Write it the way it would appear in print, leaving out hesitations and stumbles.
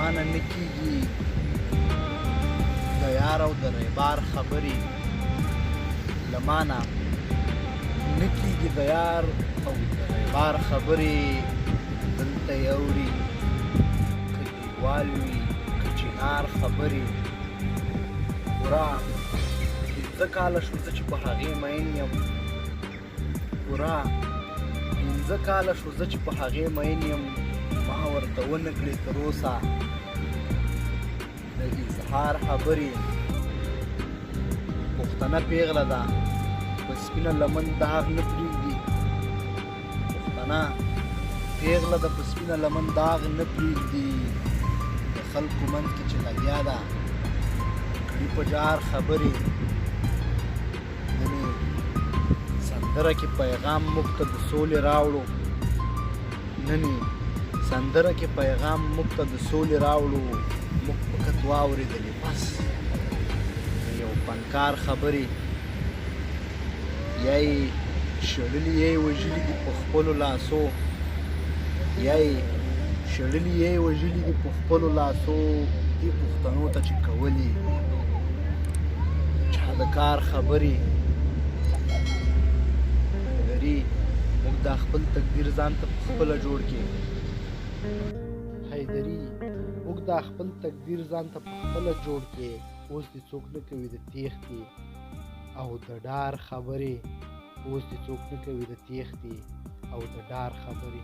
مانه نه کېږي د یار او د ریبار خبرې، له مانه نه کېږي د یار او د ریبار خبرې. دلته یې اوري که دیوال وي که چنار خبرې. پوره 15 کاله شو زه چې په هغې مین یم، پوره 15 کاله شو زه چې په هغې مین یم. ما ورته ونه کړې تر اوسه د اظهار خبرې. پښتنه پیغله ده په سپینه لمن داغ نه پرېږدي، پښتنه پیغله ده په سپینه لمن داغ نه پرېږدي. د خلکو منځ کې چې لګیا ده کړي په جار خبرې. نن سندره کې پیغام موږ ته د سولې راوړو، نن سندره کې پیغام موږ ته د سولې راوړو. موږ فقط واورېدلې بس د یو فنکار خبرې، یا یې شړلي یا یې وژلي دي په خپلو لاسو، یا یې شړلي یا یې وژلي دي په خپلو لاسو. دې پښتنو ته چې کولې چا د کار خبرې. حیدري موږ دا خپل تقدیر ځان ته په خپله جوړ کړې، حیدري موږ دا خپل تقدیر ځان ته په خپله جوړ کړې. اوس دې څوک نه کوي د تېښتې او د ډار خبرې، اوس دې څوک نه کوي د تېښتې او د ډار خبرې.